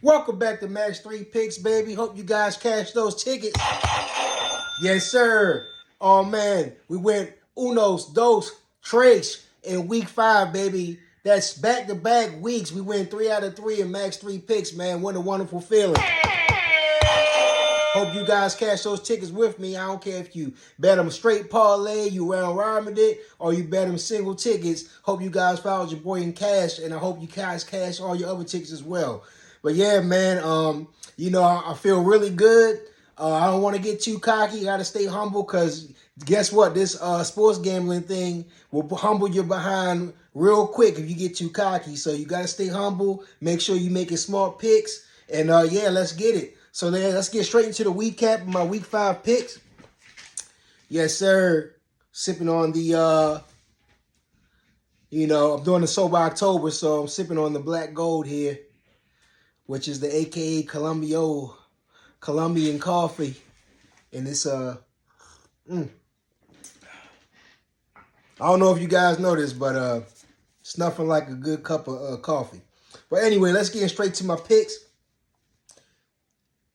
Welcome back to Max 3 Picks, baby. Hope you guys cashed those tickets. Yes, sir. Oh, man. We went unos, dos, tres in week 5, baby. That's back-to-back weeks. We went 3 out of 3 in Max 3 Picks, man. What a wonderful feeling. Hope you guys cash those tickets with me. I don't care if you bet them straight parlay, you round robin it, or you bet them single tickets. Hope you guys followed your boy in cash, and I hope you guys cash all your other tickets as well. But yeah, man, I feel really good. I don't want to get too cocky. You got to stay humble because guess what? This sports gambling thing will humble you behind real quick if you get too cocky. So you got to stay humble. Make sure you making smart picks. And yeah, let's get it. So then let's get straight into the recap of my week 5 picks. Yes, sir. Sipping on the, I'm doing the Sober October, so I'm sipping on the Black Gold here, which is the AKA Colombian coffee. And it's, I don't know if you guys know this, but it's nothing like a good cup of coffee. But anyway, let's get straight to my picks.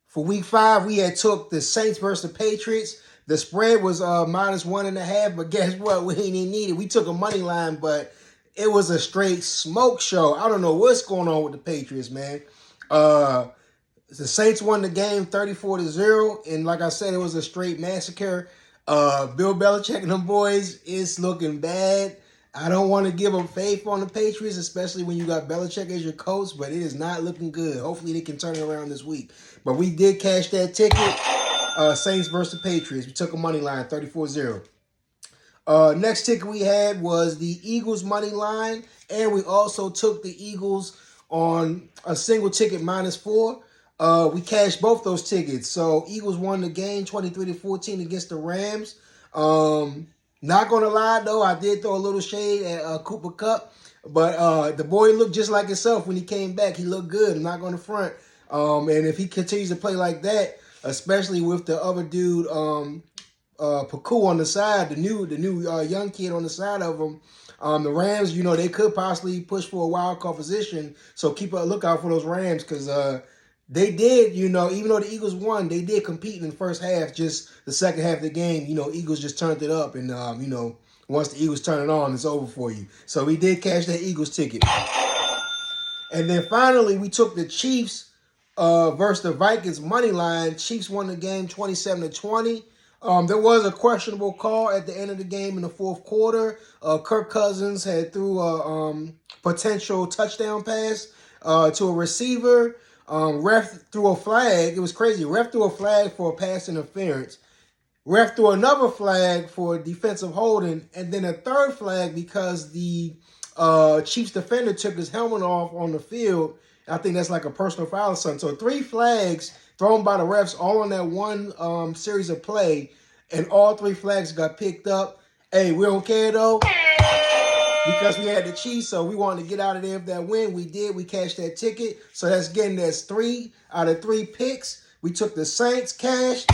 For week 5, we had took the Saints versus the Patriots. The spread was -1.5, but guess what? We didn't need it. We took a money line, but it was a straight smoke show. I don't know what's going on with the Patriots, man. The Saints won the game 34-0, and like I said, it was a straight massacre. Bill Belichick and them boys is looking bad. I don't want to give them faith on the Patriots, especially when you got Belichick as your coach, but it is not looking good. Hopefully they can turn it around this week. But we did cash that ticket, Saints versus the Patriots. We took a money line, 34-0. Next ticket we had was the Eagles money line, and we also took the Eagles on a single ticket -4. We cashed both those tickets. So Eagles won the game 23-14 against the Rams. Not going to lie, though, I did throw a little shade at Cooper Kupp. But the boy looked just like himself when he came back. He looked good. I'm not going to front. And if he continues to play like that, especially with the other dude, Paku on the side, the new young kid on the side of him, the Rams, they could possibly push for a wild card position. So keep a lookout for those Rams because they did, even though the Eagles won, they did compete in the first half. Just the second half of the game, Eagles just turned it up. And, once the Eagles turn it on, it's over for you. So we did cash that Eagles ticket. And then finally, we took the Chiefs versus the Vikings money line. Chiefs won the game 27-20. There was a questionable call at the end of the game in the fourth quarter. Kirk Cousins had threw a potential touchdown pass to a receiver. Ref threw a flag. It was crazy. Ref threw a flag for a pass interference. Ref threw another flag for defensive holding, and then a third flag because the Chiefs defender took his helmet off on the field. I think that's like a personal foul or something. So 3 flags thrown by the refs all on that one series of play, and all 3 flags got picked up. Hey, we don't care though because we had the Chiefs, so we wanted to get out of there with that win. We did. We cashed that ticket. So that's 3 out of 3 picks. We took the Saints cash,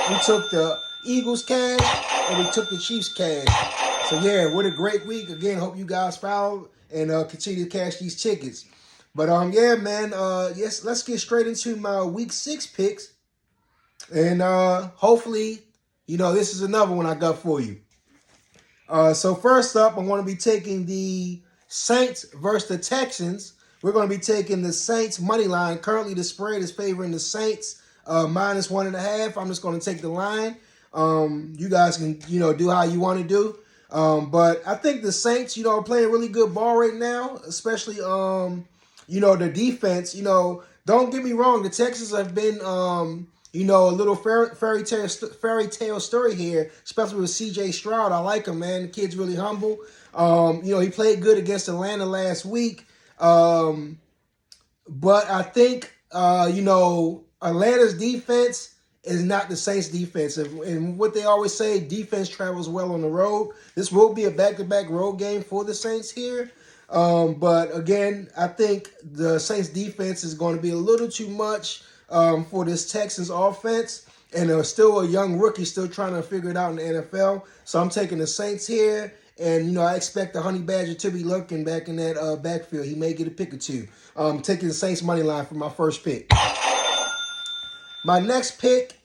we took the Eagles cash, and we took the Chiefs cash. So yeah, what a great week. Again, hope you guys followed and continue to cash these tickets. But yeah, man, yes, let's get straight into my week 6 picks. And hopefully, this is another one I got for you. So first up, I'm going to be taking the Saints versus the Texans. We're going to be taking the Saints money line. Currently, the spread is favoring the Saints -1.5. I'm just going to take the line. You guys can, do how you want to do. But I think the Saints, are playing really good ball right now, especially, the defense. Don't get me wrong. The Texans have been, a little fairy tale story here, especially with C.J. Stroud. I like him, man. The kid's really humble. He played good against Atlanta last week. But I think, Atlanta's defense is not the Saints' defense. And what they always say, defense travels well on the road. This will be a back-to-back road game for the Saints here. But again, I think the Saints defense is going to be a little too much for this Texans offense. And still a young rookie still trying to figure it out in the NFL. So I'm taking the Saints here. And, I expect the Honey Badger to be lurking back in that backfield. He may get a pick or two. Taking the Saints money line for my first pick. My next pick,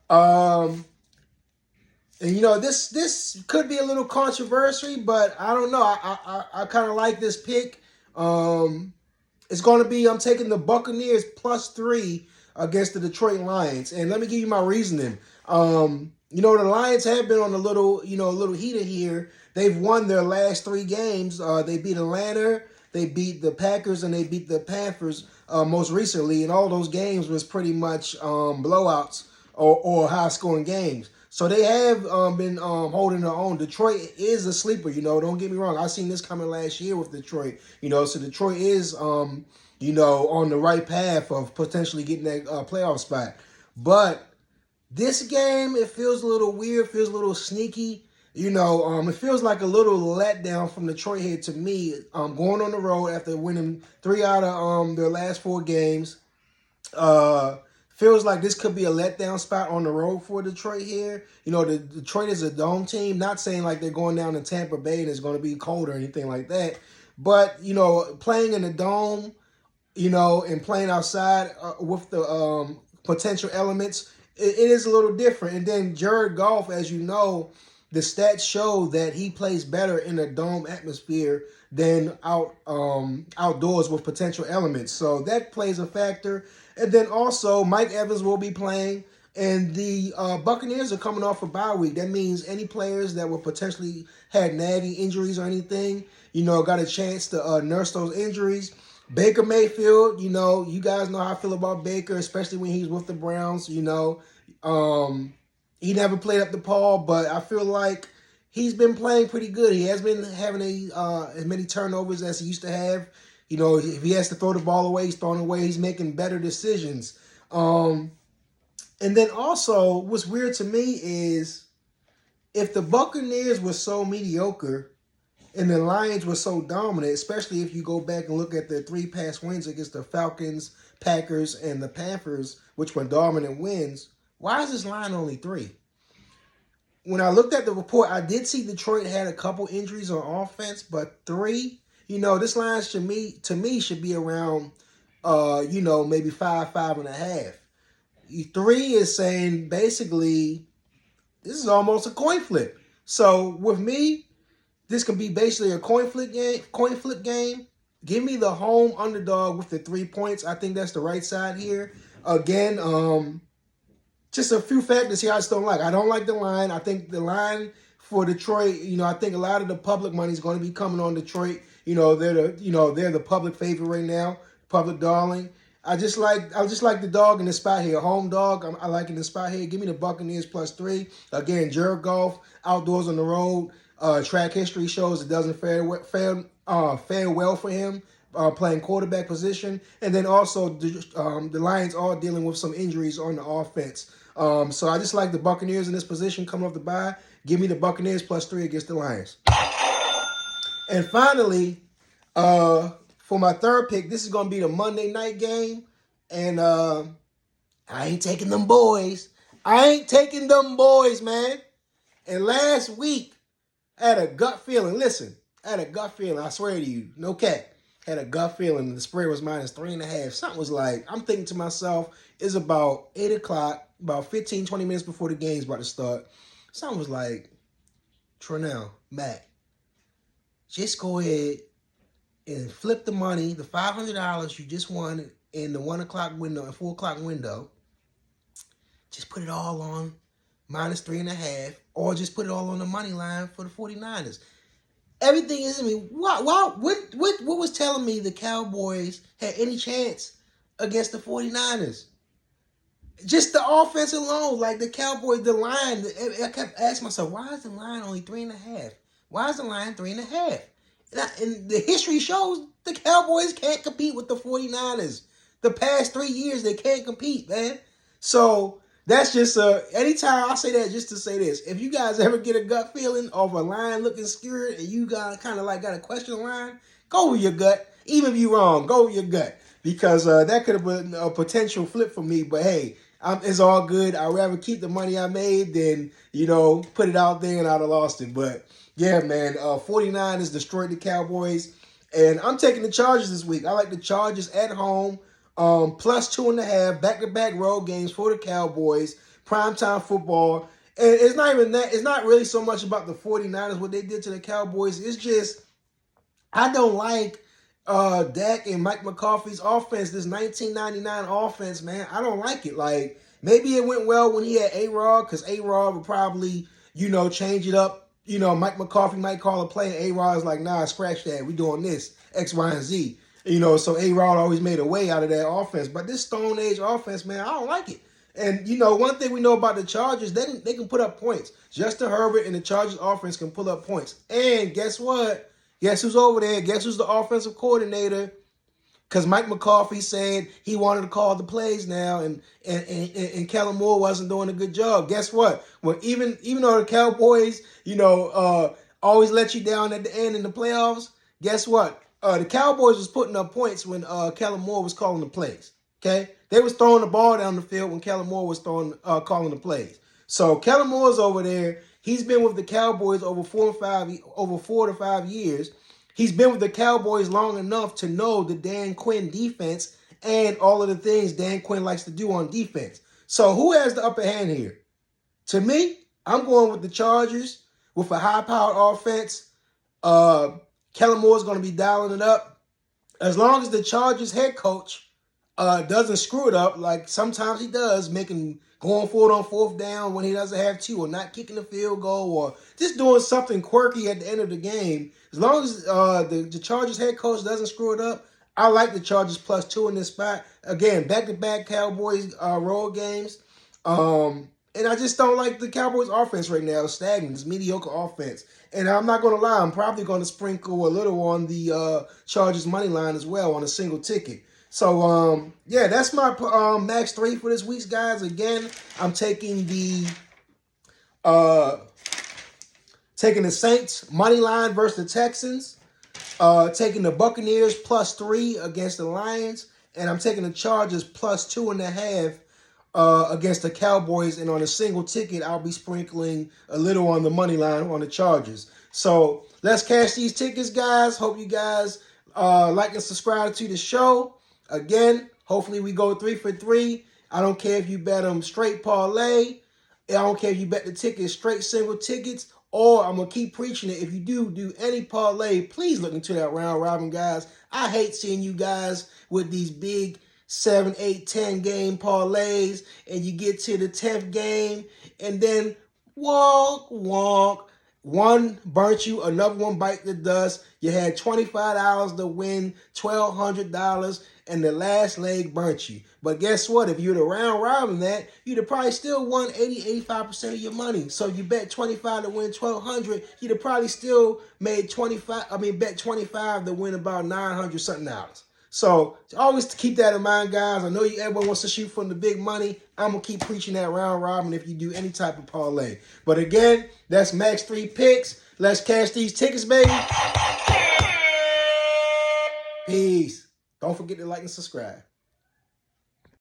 and this could be a little controversial, but I don't know. I kind of like this pick. It's going to be, I'm taking the Buccaneers +3 against the Detroit Lions. And let me give you my reasoning. The Lions have been on a little heater here. They've won their last 3 games. They beat Atlanta, they beat the Packers, and they beat the Panthers most recently. And all those games was pretty much blowouts or high-scoring games. So they have been holding their own. Detroit is a sleeper, Don't get me wrong. I seen this coming last year with Detroit, So Detroit is, on the right path of potentially getting that playoff spot. But this game, it feels a little weird, feels a little sneaky. It feels like a little letdown from Detroit here to me. Going on the road after winning 3 out of their last 4 games. Feels like this could be a letdown spot on the road for Detroit here. The Detroit is a dome team. Not saying like they're going down to Tampa Bay and it's going to be cold or anything like that. But, playing in the dome, and playing outside with the potential elements, it is a little different. And then Jared Goff, as you know, the stats show that he plays better in a dome atmosphere than outdoors with potential elements. So that plays a factor. And then also, Mike Evans will be playing. And the Buccaneers are coming off a bye week. That means any players that were potentially had nagging injuries or anything, got a chance to nurse those injuries. Baker Mayfield, you guys know how I feel about Baker, especially when he's with the Browns, He never played up to Paul, but I feel like he's been playing pretty good. He has been having as many turnovers as he used to have. If he has to throw the ball away, he's throwing away. He's making better decisions. And then also, what's weird to me is if the Buccaneers were so mediocre and the Lions were so dominant, especially if you go back and look at their 3 past wins against the Falcons, Packers, and the Panthers, which were dominant wins, why is this line only 3? When I looked at the report, I did see Detroit had a couple injuries on offense, but 3, this line to me should be around, maybe 5, 5.5. 3 is saying basically this is almost a coin flip. So with me, this can be basically a coin flip game. Give me the home underdog with the 3 points. I think that's the right side here. Again, just a few factors here I just don't like. I don't like the line. I think the line for Detroit, I think a lot of the public money is going to be coming on Detroit. They're the public favorite right now, public darling. I just like the dog in the spot here. Home dog, I like in the spot here. Give me the Buccaneers +3. Again, Jared Goff, outdoors on the road. Track history shows it doesn't fare well for him playing quarterback position. And then also the Lions are dealing with some injuries on the offense. So I just like the Buccaneers in this position coming off the bye. Give me the Buccaneers +3 against the Lions. And finally, for my third pick, this is going to be the Monday night game. And I ain't taking them boys. Man. And last week, I had a gut feeling. Listen, I had a gut feeling. I swear to you. No cap. Had a gut feeling. The spread was -3.5. Something was like, I'm thinking to myself, it's about 8 o'clock, about 15, 20 minutes before the game's about to start. Something was like, Tronell, Matt, just go ahead and flip the money, the $500 you just won in the 1 o'clock window and 4 o'clock window. Just put it all on -3.5, or just put it all on the money line for the 49ers. Everything is in me. What was telling me the Cowboys had any chance against the 49ers? Just the offense alone, like the Cowboys, the line. I kept asking myself, why is the line only 3.5? Why is the line 3.5? And the history shows the Cowboys can't compete with the 49ers. The past 3 years, they can't compete, man. So that's just anytime I say that, just to say this. If you guys ever get a gut feeling of a line looking scared and you got kind of like got a question line, go with your gut. Even if you're wrong, go with your gut. Because that could have been a potential flip for me. But hey, it's all good. I'd rather keep the money I made than, you know, put it out there and I'd have lost it. But yeah, man, 49ers destroyed the Cowboys. And I'm taking the Chargers this week. I like the Chargers at home. Plus 2.5, back-to-back road games for the Cowboys. Primetime football. And it's not even that. It's not really so much about the 49ers, what they did to the Cowboys. It's just, I don't like Dak and Mike McCarthy's offense, this 1999 offense, man. I don't like it. Like, maybe it went well when he had A-Rod, because A-Rod would probably, you know, change it up. You know, Mike McCarthy might call a play, and A-Rod's like, nah, scratch that. We doing this, X, Y, and Z. You know, so A-Rod always made a way out of that offense. But this Stone Age offense, man, I don't like it. And, you know, one thing we know about the Chargers, they can put up points. Justin Herbert and the Chargers offense can pull up points. And guess what? Guess who's over there? Guess who's the offensive coordinator? Because Mike McCarthy said he wanted to call the plays now, and Kellen Moore wasn't doing a good job. Guess what? Well, even though the Cowboys, you know, always let you down at the end in the playoffs, guess what? The Cowboys was putting up points when Kellen Moore was calling the plays. Okay, they was throwing the ball down the field when Kellen Moore was calling the plays. So Kellen Moore's over there. He's been with the Cowboys over 4 to 5 years. He's been with the Cowboys long enough to know the Dan Quinn defense and all of the things Dan Quinn likes to do on defense. So who has the upper hand here? To me, I'm going with the Chargers with a high-powered offense. Kellen Moore's going to be dialing it up. As long as the Chargers head coach doesn't screw it up, like sometimes he does, going for it on 4th down when he doesn't have to, or not kicking the field goal, or just doing something quirky at the end of the game. As long as the Chargers head coach doesn't screw it up, I like the Chargers plus 2 in this spot. Again, back-to-back Cowboys road games. And I just don't like the Cowboys offense right now. It's stagnant. It's mediocre offense. And I'm not going to lie, I'm probably going to sprinkle a little on the Chargers money line as well on a single ticket. So, yeah, that's my max 3 for this week, guys. Again, I'm taking the Saints money line versus the Texans. Taking the Buccaneers plus 3 against the Lions. And I'm taking the Chargers plus 2.5 against the Cowboys. And on a single ticket, I'll be sprinkling a little on the money line on the Chargers. So let's cash these tickets, guys. Hope you guys like and subscribe to the show. Again, hopefully we go 3 for 3. I don't care if you bet them straight parlay. I don't care if you bet the tickets straight single tickets. Or I'm going to keep preaching it. If you do any parlay, please look into that round robin, guys. I hate seeing you guys with these big 7, 8, 10 game parlays. And you get to the 10th game. And then wonk. One burnt you, another one bite the dust. You had $25 to win, $1,200, and the last leg burnt you. But guess what? If you'd have round robin that, you'd have probably still won 80-85% of your money. So you bet 25 to win 1,200, you'd have probably still made bet 25 to win about 900 something dollars. So always keep that in mind, guys. I know everyone wants to shoot from the big money. I'm going to keep preaching that round robin if you do any type of parlay. But again, that's max 3 picks. Let's cash these tickets, baby. Peace. Don't forget to like and subscribe.